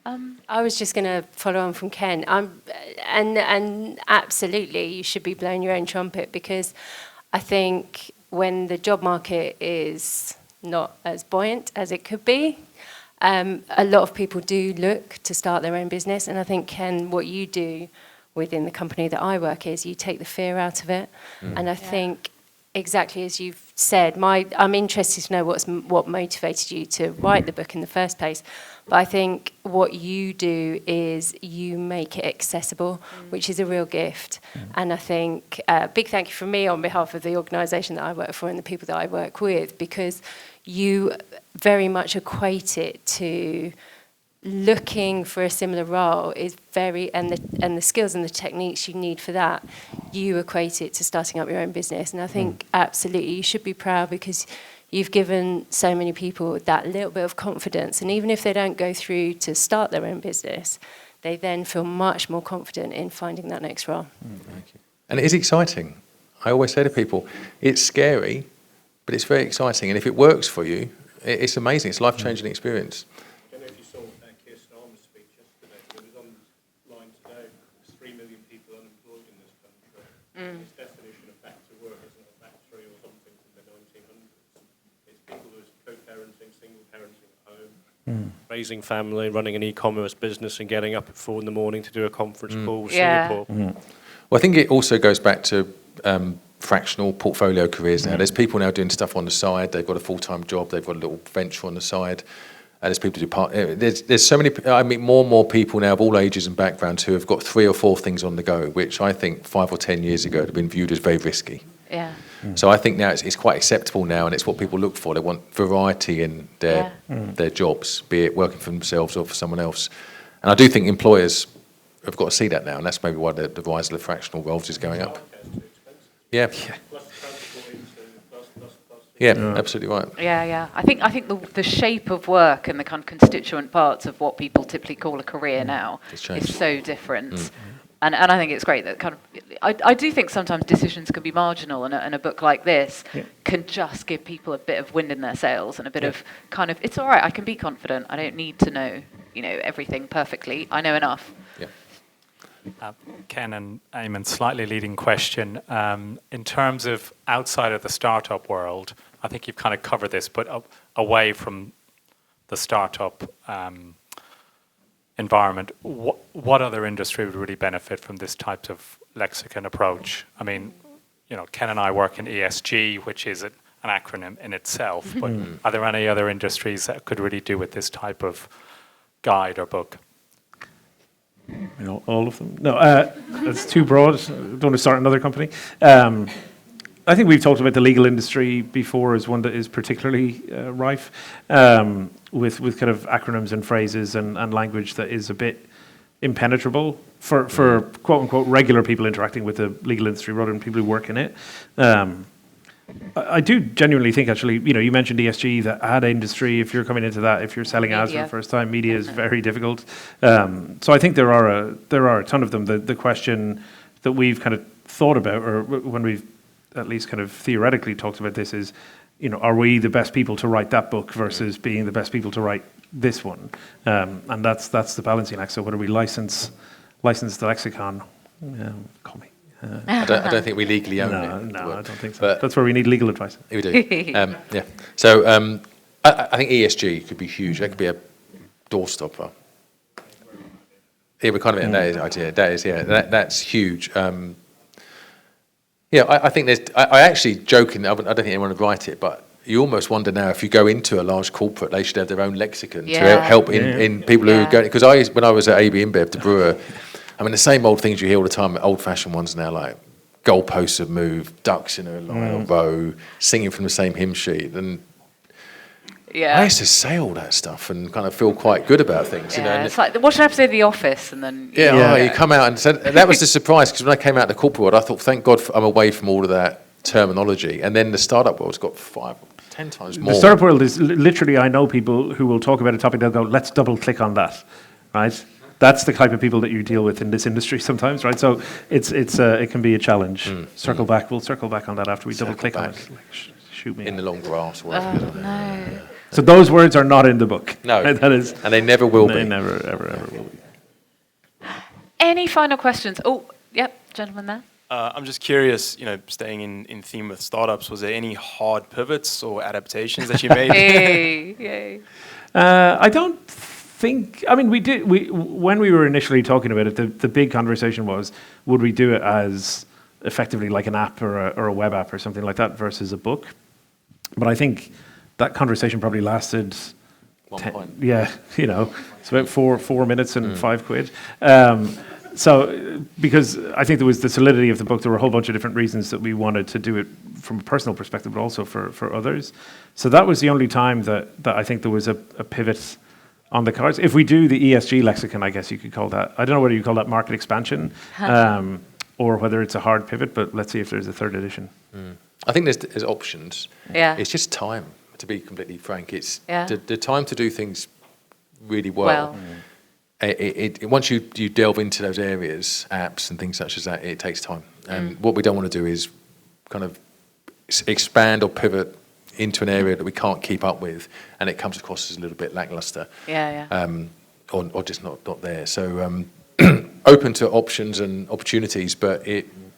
I was just going to follow on from Ken. And absolutely, you should be blowing your own trumpet, because I think when the job market is not as buoyant as it could be, a lot of people do look to start their own business. And I think, Ken, what you do within the company that I work is you take the fear out of it. And I think, exactly as you've said, I'm interested to know what motivated you to write the book in the first place. But I think what you do is you make it accessible, which is a real gift. And I think big thank you from me on behalf of the organisation that I work for and the people that I work with, because you very much equate it to looking for a similar role is and the skills and the techniques you need for that, you equate it to starting up your own business. And I think absolutely you should be proud, because you've given so many people that little bit of confidence. And even if they don't go through to start their own business, they then feel much more confident in finding that next role. Thank you. And it is exciting. I always say to people, it's scary, but it's very exciting. And if it works for you, it's amazing. It's a life-changing experience. I don't know if you saw Keir Starmer's speech yesterday. It was online today. There's 3 million people unemployed in this country. His definition of back to work isn't a factory or something from the 1900s. It's people who are co-parenting, single parenting at home, raising family, running an e-commerce business, and getting up at 4 in the morning to do a conference call with Singapore. Well, I think it also goes back to fractional portfolio careers now. There's people now doing stuff on the side. They've got a full-time job. They've got a little venture on the side. There's people do part. There's so many. I meet more and more people now of all ages and backgrounds who have got 3 or 4 things on the go, which I think 5 or 10 years ago would have been viewed as very risky. Yeah. So I think now it's quite acceptable now, and it's what people look for. They want variety in their jobs, be it working for themselves or for someone else. And I do think employers have got to see that now, and that's maybe why the rise of the fractional roles is going up. Yeah. Yeah, absolutely right. Yeah. I think the shape of work and the kind of constituent parts of what people typically call a career now is so different. And I think it's great that kind of, I do think sometimes decisions can be marginal, and a book like this can just give people a bit of wind in their sails and a bit of kind of, it's all right, I can be confident. I don't need to know, everything perfectly. I know enough. Yeah. Ken and Eamonn, slightly leading question. In terms of outside of the startup world, I think you've kind of covered this, but away from the startup environment, what other industry would really benefit from this type of lexicon approach? I mean, Ken and I work in ESG, which is an acronym in itself, but are there any other industries that could really do with this type of guide or book? All of them. No, that's too broad. Don't want to start another company. I think we've talked about the legal industry before as one that is particularly rife with kind of acronyms and phrases and language that is a bit impenetrable for quote unquote regular people interacting with the legal industry rather than people who work in it. I do genuinely think, actually, you mentioned ESG, the ad industry. If you're coming into that, if you're selling ads for the first time, media is very difficult. So I think there are a ton of them. The question that we've kind of thought about, or when we've at least kind of theoretically talked about this, is, are we the best people to write that book versus being the best people to write this one? And that's the balancing act. So whether we license the lexicon, call me. I don't think we legally own it. No, I don't think so. But that's where we need legal advice. We do. Yeah. So I think ESG could be huge. That could be a doorstopper. Yeah, we're kind of in that idea. That's huge. I think there's. I actually joking. I don't think anyone would write it, but you almost wonder now if you go into a large corporate, they should have their own lexicon to help in people who are going. Because when I was at AB InBev, the brewer. I mean, the same old things you hear all the time, old-fashioned ones now, like goalposts have moved, ducks in a line or row, singing from the same hymn sheet. And I used to say all that stuff and kind of feel quite good about things. It's like watch an episode of The Office and then... you come out and said... That was the surprise, because when I came out of the corporate world, I thought, thank God I'm away from all of that terminology. And then the startup world's got 5 or 10 times more. The startup world is literally, I know people who will talk about a topic, they'll go, let's double-click on that, right? That's the type of people that you deal with in this industry sometimes, right? So it can be a challenge. Circle back. We'll circle back on that after we double click on it. Like, shoot me in the long grass. No. So those words are not in the book. No, That is, and they never will they be. never, ever will be. Any final questions? Oh, yep, gentleman there. I'm just curious, staying in theme with startups, was there any hard pivots or adaptations that you made? Hey, yay. I don't think. I mean, when we were initially talking about it. The big conversation was, would we do it as effectively like an app or a web app or something like that versus a book? But I think that conversation probably lasted. 1 point. Yeah, it's about 4 minutes and £5. So, because I think there was the solidity of the book, there were a whole bunch of different reasons that we wanted to do it from a personal perspective, but also for others. So that was the only time that I think there was a pivot on the cards. If we do the ESG lexicon, I guess you could call that, I don't know whether you call that market expansion or whether it's a hard pivot, but let's see if there's a third edition. I think there's options. Yeah. It's just time, to be completely frank. It's Yeah. the time to do things really well. Once you delve into those areas, apps and things such as that, it takes time. And what we don't want to do is kind of expand or pivot into an area that we can't keep up with, and it comes across as a little bit lackluster. Or just not there. So open to options and opportunities, but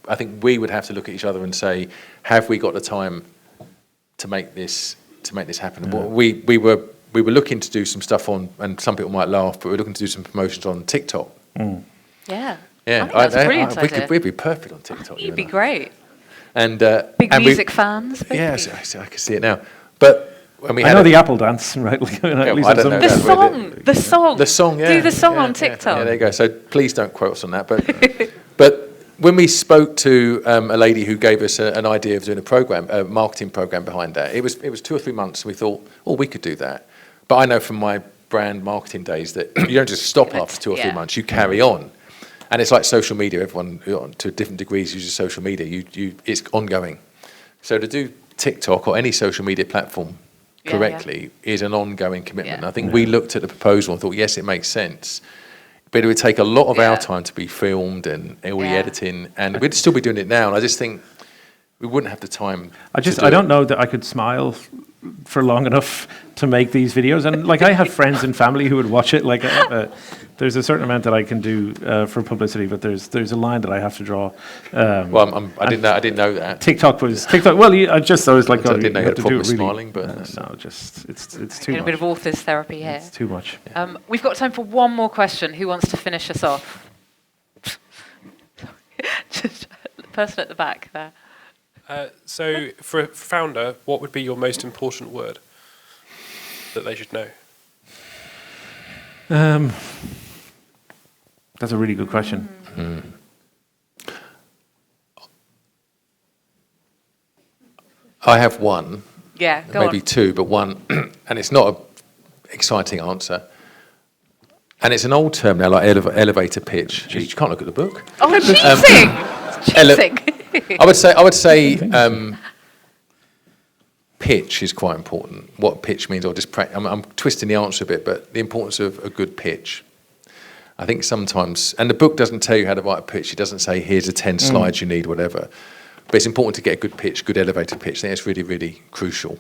I think we would have to look at each other and say, have we got the time to make this happen? Yeah. We were looking to do some stuff on, and some people might laugh, but we're looking to do some promotions on TikTok. Yeah. Yeah, I think that's a brilliant idea. We'd be perfect on TikTok. You'd be great. And big music fans. Yes, I can see it now. But when we I know the Apple dance, right? The song. Yeah. Do the song on TikTok. Yeah, there you go. So please don't quote us on that. But when we spoke to a lady who gave us an idea of doing a marketing program behind that, it was 2 or 3 months. And we thought, we could do that. But I know from my brand marketing days that you don't just stop after 2 or 3 months. You carry on. And it's like social media. Everyone, to different degrees, uses social media. It's ongoing. So to do TikTok or any social media platform correctly is an ongoing commitment. And I think we looked at the proposal and thought, yes, it makes sense. But it would take a lot of our time to be filmed and all the editing. And we'd still be doing it now. And I just think we wouldn't have the time. I don't know that I could smile for long enough to make these videos. And I have friends and family who would watch it. There's a certain amount that I can do for publicity, but there's a line that I have to draw. I didn't know that. TikTok. Well, I was like, I didn't know you had a problem with smiling, but it's too much. A bit of author's therapy here. It's too much. We've got time for one more question. Who wants to finish us off? Just the person at the back there. So, for a founder, what would be your most important word that they should know? That's a really good question. I have one. Yeah, maybe two, but one, and it's not an exciting answer. And it's an old term now, like elevator pitch. You can't look at the book. Oh, cheating! Cheating. I would say pitch is quite important. What pitch means, I'm twisting the answer a bit, but the importance of a good pitch. I think sometimes, and the book doesn't tell you how to write a pitch. It doesn't say, here's the 10 slides you need, whatever. But it's important to get a good pitch, good elevator pitch. I think it's really, really crucial.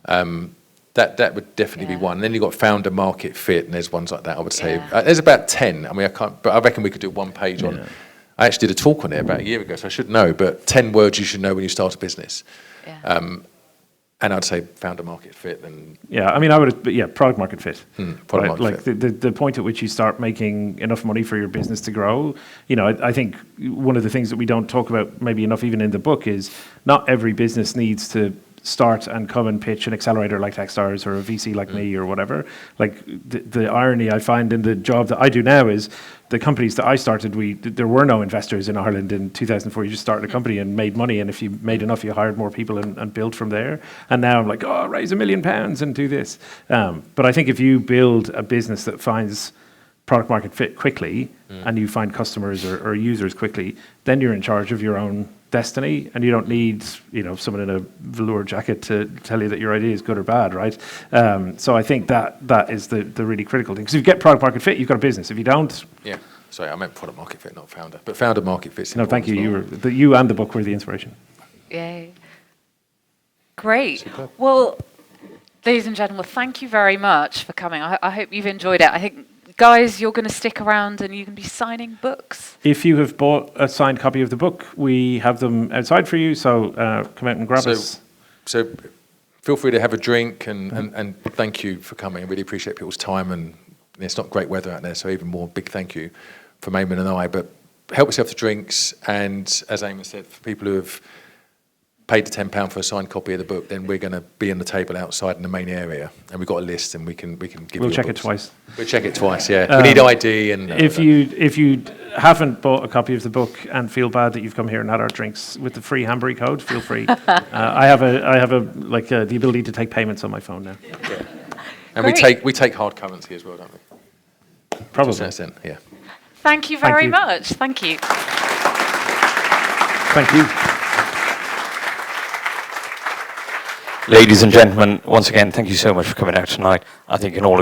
That would definitely be one. And then you've got founder market fit, and there's ones like that, I would say. There's about 10. I mean, I can't, but I reckon we could do one page on. I actually did a talk on it about a year ago, so I should know, but 10 words you should know when you start a business. And I'd say founder market fit. Product market fit. Product market fit. The point at which you start making enough money for your business to grow. I think one of the things that we don't talk about maybe enough even in the book is not every business needs to start and come and pitch an accelerator like Techstars or a VC like me or whatever. The irony I find in the job that I do now is the companies that I started, there were no investors in Ireland in 2004. You just started a company and made money, and if you made enough, you hired more people and built from there. And now I'm like, raise £1 million and do this. But I think if you build a business that finds product market fit quickly and you find customers or users quickly, then you're in charge of your own destiny, and you don't need someone in a velour jacket to tell you that your idea is good or bad, right? So I think that is the really critical thing. Because if you get product market fit, you've got a business. If you don't, sorry, I meant product market fit, not founder. But founder market fit. No, thank you. You and the book were the inspiration. Yay! Great. Well, Ladies and gentlemen, thank you very much for coming. I hope you've enjoyed it. I think, guys, you're going to stick around and you can be signing books. If you have bought a signed copy of the book, we have them outside for you, so come out and grab us. So feel free to have a drink, and thank you for coming. I really appreciate people's time, and it's not great weather out there, so even more big thank you from Eamonn and I. But help yourself to drinks, and as Eamonn said, for people who have paid the £10 for a signed copy of the book, then we're going to be on the table outside in the main area, and we've got a list, and we can give you. We'll check it twice. We'll check it twice. Yeah, we need ID. And if you haven't bought a copy of the book and feel bad that you've come here and had our drinks with the free Hambury code, feel free. I have the ability to take payments on my phone now. Yeah. And we take hard currency as well, don't we? Probably. To a certain extent, yeah. Thank you very much. Thank you. Thank you. Ladies and gentlemen, once again, thank you so much for coming out tonight. I think you can all